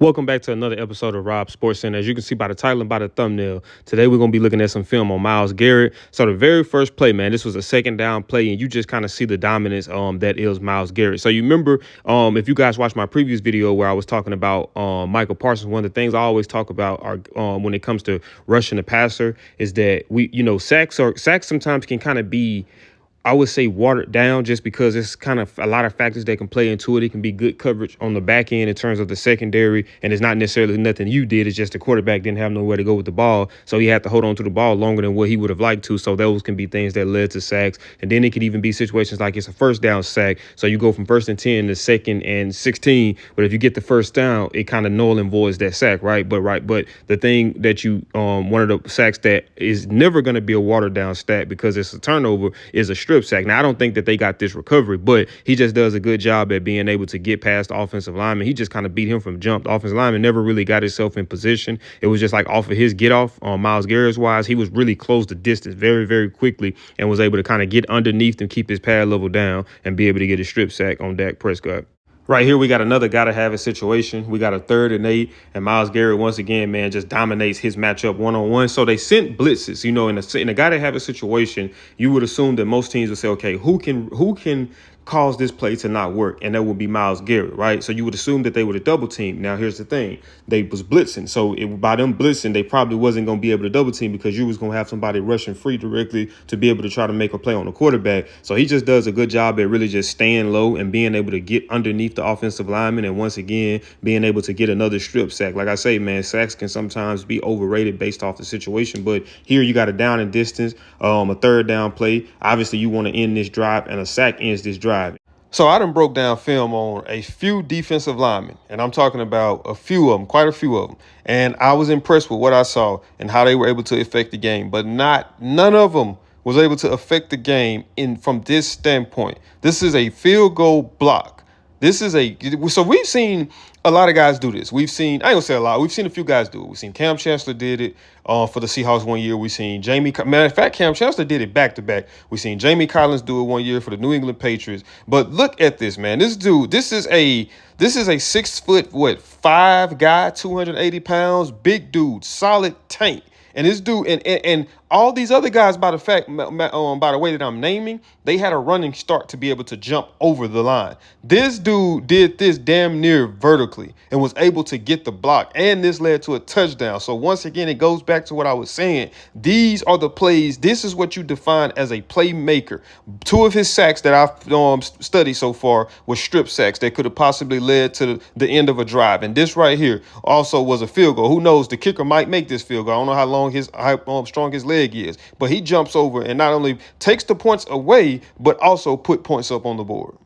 Welcome back to another episode of Rob Sports Center. As you can see by the title and by the thumbnail, today we're going to be looking at some film on Myles Garret. So the very first play, man, this was a second down play, and you just kind of see the dominance that is Myles Garret. So you remember, if you guys watched my previous video where I was talking about Michael Parsons, one of the things I always talk about are when it comes to rushing the passer is that sacks sometimes can kind of be, I would say, watered down just because it's kind of a lot of factors that can play into it. It can be good coverage on the back end in terms of the secondary, and it's not necessarily nothing you did. It's just the quarterback didn't have nowhere to go with the ball, so he had to hold on to the ball longer than what he would have liked to. So those can be things that led to sacks. And then it could even be situations like it's a first down sack. So you go from 1st and 10 to 2nd and 16, but if you get the first down, it kind of null and voids that sack, right? But the thing that one of the sacks that is never going to be a watered down stat because it's a turnover is a strip sack. Now, I don't think that they got this recovery, but he just does a good job at being able to get past the offensive lineman. He just kind of beat him from jump. The offensive lineman never really got himself in position. It was just like off of his get off on Myles Garrett's wise. He was really close the distance very, very quickly and was able to kind of get underneath and keep his pad level down and be able to get a strip sack on Dak Prescott. Right here, we got another gotta have it situation. We got a 3rd and 8, and Myles Garret once again, man, just dominates his matchup one-on-one. So they sent blitzes. In a gotta have it situation, you would assume that most teams would say, okay, who can cause this play to not work, and that would be Myles Garret, right? So you would assume that they would have double teamed. Now here's the thing: they was blitzing, so by them blitzing, they probably wasn't going to be able to double team because you was going to have somebody rushing free directly to be able to try to make a play on the quarterback. So he just does a good job at really just staying low and being able to get underneath the offensive lineman, and once again being able to get another strip sack. Like I say, man, sacks can sometimes be overrated based off the situation, but here you got a down and distance, a 3rd down play. Obviously, you want to end this drive, and a sack ends this drive. So I done broke down film on a few defensive linemen, and I'm talking about a few of them, quite a few of them. And I was impressed with what I saw and how they were able to affect the game, but none of them was able to affect the game from this standpoint. This is a field goal block. So we've seen a lot of guys do this. I ain't gonna say a lot. We've seen a few guys do it. We've seen Cam Chancellor did it for the Seahawks one year. We've seen matter of fact, Cam Chancellor did it back to back. We've seen Jamie Collins do it one year for the New England Patriots. But look at this, man. This dude, this is a 6'5" guy, 280 pounds, big dude, solid tank. And this dude and all these other guys, by the way that I'm naming, they had a running start to be able to jump over the line. This dude did this damn near vertically and was able to get the block, and this led to a touchdown. So once again, it goes back to what I was saying. These are the plays. This is what you define as a playmaker. 2 of his sacks that I've studied so far were strip sacks that could have possibly led to the end of a drive. And this right here also was a field goal. Who knows? The kicker might make this field goal. I don't know how strong his leg is, but he jumps over and not only takes the points away, but also put points up on the board.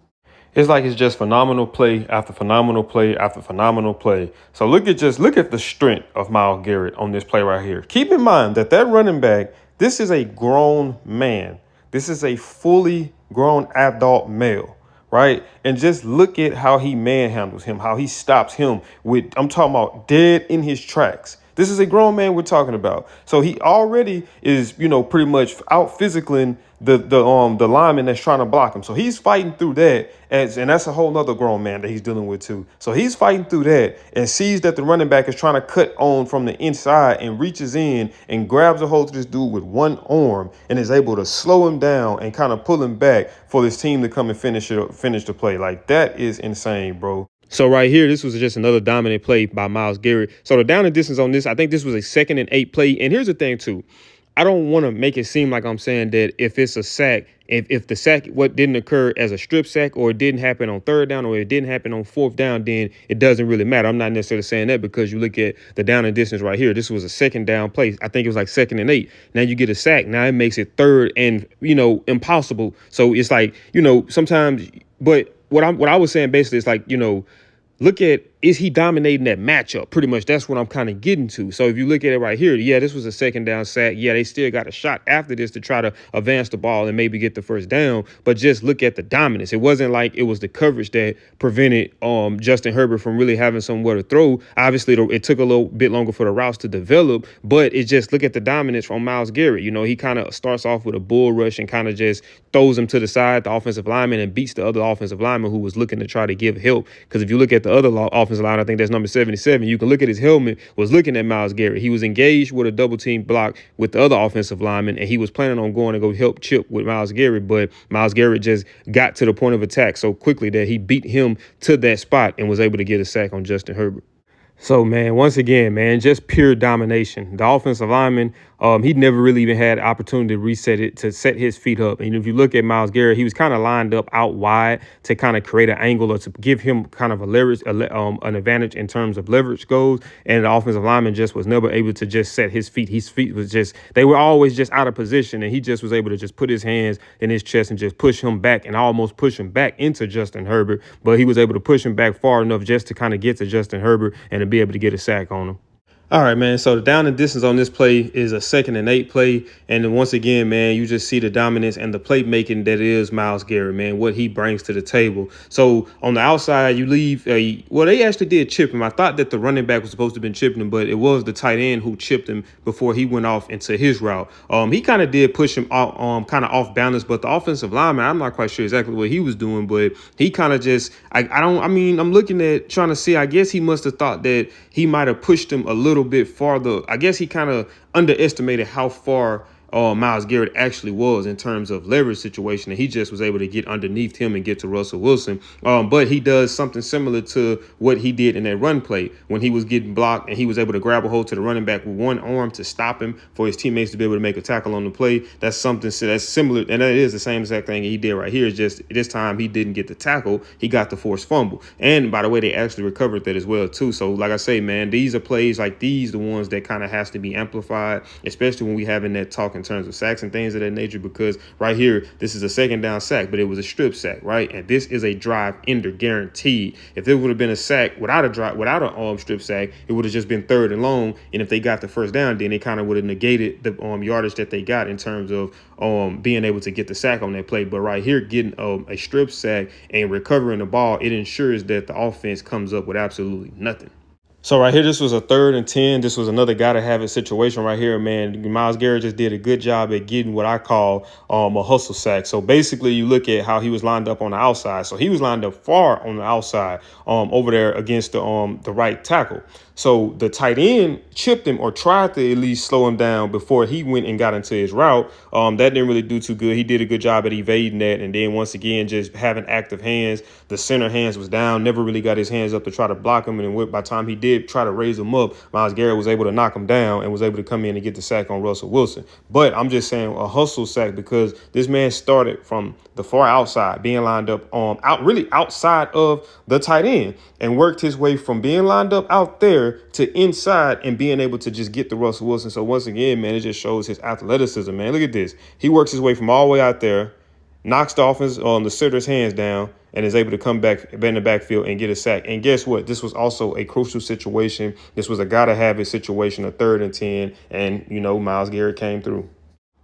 It's like it's just phenomenal play after phenomenal play after phenomenal play. So look at the strength of Myles Garret on this play right here. Keep in mind that running back, this is a grown man. This is a fully grown adult male, right? And just look at how he manhandles him, how he stops him I'm talking about dead in his tracks. This is a grown man we're talking about. So he already is, pretty much out physicaling the lineman that's trying to block him. So he's fighting through that, and that's a whole nother grown man that he's dealing with too. So he's fighting through that and sees that the running back is trying to cut on from the inside and reaches in and grabs a hold of this dude with one arm and is able to slow him down and kind of pull him back for this team to come and finish the play. Like, that is insane, bro. So right here, this was just another dominant play by Myles Garret. So the down and distance on this, I think this was a 2nd and 8 play. And here's the thing, too. I don't want to make it seem like I'm saying that if it's a sack, if the sack didn't occur as a strip sack, or it didn't happen on 3rd down, or it didn't happen on 4th down, then it doesn't really matter. I'm not necessarily saying that because you look at the down and distance right here. This was a 2nd down play. I think it was like 2nd and 8. Now you get a sack. Now it makes it 3rd and, impossible. So it's like, sometimes, but what I was saying basically is like, look at, is he dominating that matchup? Pretty much that's what I'm kind of getting to. So if you look at it right here, yeah, this was a 2nd down sack. Yeah, they still got a shot after this to try to advance the ball and maybe get the first down. But just look at the dominance. It wasn't like it was the coverage that prevented Justin Herbert from really having somewhere to throw. Obviously, it took a little bit longer for the routes to develop, but it just, look at the dominance from Myles Garret. He kind of starts off with a bull rush and kind of just throws him to the side, the offensive lineman, and beats the other offensive lineman who was looking to try to give help. Because if you look at the other offensive offensive line. I think that's number 77. You can look at his helmet, was looking at Myles Garrett. He was engaged with a double team block with the other offensive lineman, and he was planning on going to go help chip with Myles Garrett, but Myles Garrett just got to the point of attack so quickly that he beat him to that spot and was able to get a sack on Justin Herbert. So, man, once again, man, just pure domination. The offensive lineman, he'd never really even had opportunity to reset it, to set his feet up. And if you look at Myles Garrett, he was kind of lined up out wide to kind of create an angle or to give him kind of a leverage, an advantage in terms of leverage goals. And the offensive lineman just was never able to just set his feet. His feet was just, they were always just out of position. And he just was able to just put his hands in his chest and just push him back and almost push him back into Justin Herbert. But he was able to push him back far enough just to kind of get to Justin Herbert and to be able to get a sack on him. All right, man. So the down and distance on this play is a 2nd and 8 play. And then once again, man, you just see the dominance and the playmaking that is Myles Garrett, man, what he brings to the table. So on the outside, you leave well, they actually did chip him. I thought that the running back was supposed to have been chipping him, but it was the tight end who chipped him before he went off into his route. He kind of did push him off, kind of off balance, but the offensive lineman, I'm not quite sure exactly what he was doing, but he kind of just, I'm looking at trying to see, I guess he must have thought that he might have pushed him a little bit farther. I guess he kind of underestimated how far Myles Garrett actually was in terms of leverage situation, and he just was able to get underneath him and get to Russell Wilson. But he does something similar to what he did in that run play when he was getting blocked and he was able to grab a hold to the running back with one arm to stop him for his teammates to be able to make a tackle on the play. That's something that's similar, and that is the same exact thing he did right here. It's just this time he didn't get the tackle, he got the forced fumble. And by the way, they actually recovered that as well too. So like I say, man, these are plays like these, the ones that kind of has to be amplified, especially when we having that talk in terms of sacks and things of that nature, because right here, this is a 2nd down sack, but it was a strip sack, right? And this is a drive ender guaranteed. If it would have been a sack without a strip sack, it would have just been 3rd and long. And if they got the first down, then it kind of would have negated the yardage that they got in terms of being able to get the sack on that play. But right here, getting a strip sack and recovering the ball, it ensures that the offense comes up with absolutely nothing. So right here, this was a 3rd and 10. This was another gotta have it situation right here, man. Myles Garrett just did a good job at getting what I call a hustle sack. So basically, you look at how he was lined up on the outside. So he was lined up far on the outside over there against the right tackle. So the tight end chipped him or tried to at least slow him down before he went and got into his route. That didn't really do too good. He did a good job at evading that. And then once again, just having active hands, the center hands was down, never really got his hands up to try to block him. And by the time he did try to raise him up, Myles Garrett was able to knock him down and was able to come in and get the sack on Russell Wilson. But I'm just saying a hustle sack because this man started from the far outside, being lined up really outside of the tight end, and worked his way from being lined up out there to inside and being able to just get to Russell Wilson. So once again, man, it just shows his athleticism, man. Look at this. He works his way from all the way out there, knocks the offense on the setter's hands down, and is able to come back in the backfield and get a sack. And guess what? This was also a crucial situation. This was a gotta-have-it situation, a 3rd and 10, and, Myles Garrett came through.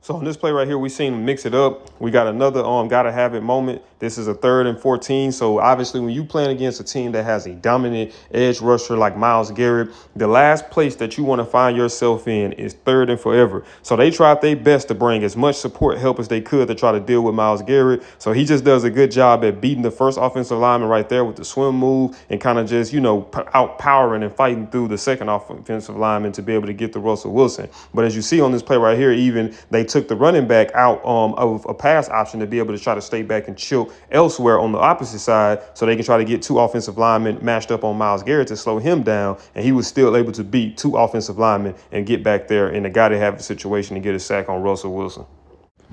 So on this play right here, we seen him mix it up. We got another gotta have it moment. This is a 3rd and 14. So obviously when you playing against a team that has a dominant edge rusher like Myles Garrett, the last place that you want to find yourself in is 3rd and forever. So they tried their best to bring as much support help as they could to try to deal with Myles Garrett. So he just does a good job at beating the first offensive lineman right there with the swim move and kind of just, outpowering and fighting through the second offensive lineman to be able to get to Russell Wilson. But as you see on this play right here, even they took the running back out of a pass option to be able to try to stay back and chill elsewhere on the opposite side so they can try to get 2 offensive linemen matched up on Myles Garrett to slow him down. And he was still able to beat 2 offensive linemen and get back there in the gotta-have-it situation and get a sack on Russell Wilson.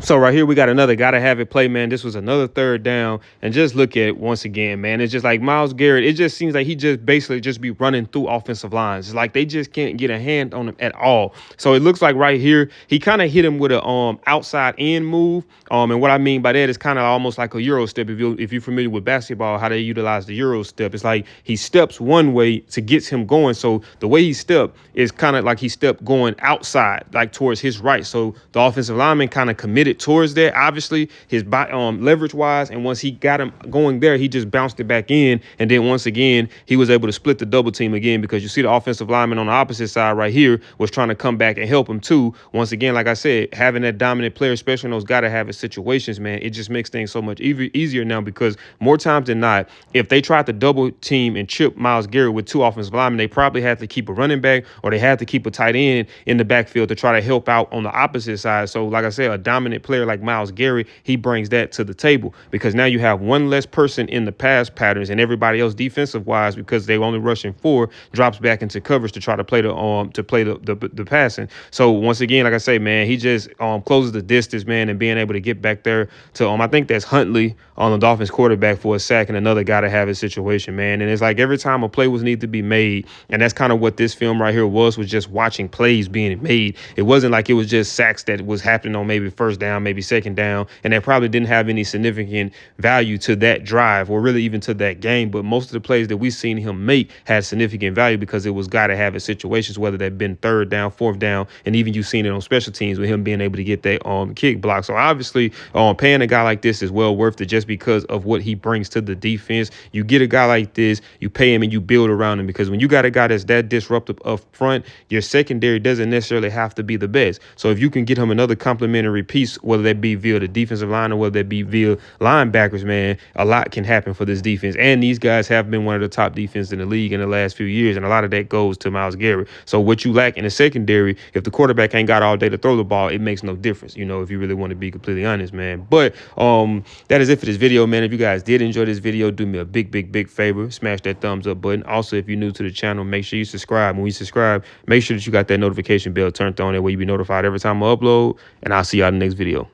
So right here, we got another gotta have it play, man. This was another 3rd down. And just look at, once again, man, it's just like Myles Garrett. It just seems like he just basically just be running through offensive lines. It's like they just can't get a hand on him at all. So it looks like right here, he kind of hit him with a outside in move. And what I mean by that is kind of almost like a Euro step. If you're familiar with basketball, how they utilize the Euro step, it's like he steps one way to get him going. So the way he stepped is kind of like he stepped going outside, like towards his right. So the offensive lineman kind of committed headed towards that. Obviously, his leverage wise, and once he got him going there, he just bounced it back in, and then once again he was able to split the double team again, because you see the offensive lineman on the opposite side right here was trying to come back and help him too. Once again, like I said, having that dominant player, especially in those gotta have it situations, man, it just makes things so much easier now, because more times than not, if they tried to double team and chip Myles Garrett with two offensive linemen, they probably had to keep a running back or they had to keep a tight end in the backfield to try to help out on the opposite side. So like I said, a dominant player like Myles Garrett, he brings that to the table, because now you have one less person in the pass patterns, and everybody else defensive wise, because they only rushing 4, drops back into coverage to try to play the passing. So once again, like I say, man, he just closes the distance, man, and being able to get back there to I think that's Huntley on the Dolphins quarterback for a sack, and another guy to have a situation, man. And it's like every time a play was need to be made, and that's kind of what this film right here was just watching plays being made. It wasn't like it was just sacks that was happening on maybe first down, maybe second down, and that probably didn't have any significant value to that drive or really even to that game. But most of the plays that we seen him make had significant value, because it was gotta have it situations, whether that been third down, fourth down, and even you've seen it on special teams with him being able to get that kick block. So obviously paying a guy like this is well worth it, just because of what he brings to the defense. You get a guy like this, you pay him, and you build around him, because when you got a guy that's that disruptive up front, your secondary doesn't necessarily have to be the best. So if you can get him another complementary piece, whether that be via the defensive line or whether that be via linebackers, man, a lot can happen for this defense. And these guys have been one of the top defenses in the league in the last few years, and a lot of that goes to Myles Garrett. So what you lack in the secondary, if the quarterback ain't got all day to throw the ball, it makes no difference, if you really want to be completely honest, man. But that is it for this video, man. If you guys did enjoy this video, do me a big favor, smash that thumbs up button. Also, if you're new to the channel, make sure you subscribe. When you subscribe, make sure that you got that notification bell turned on, that way you be notified every time I upload, and I'll see y'all in the next video.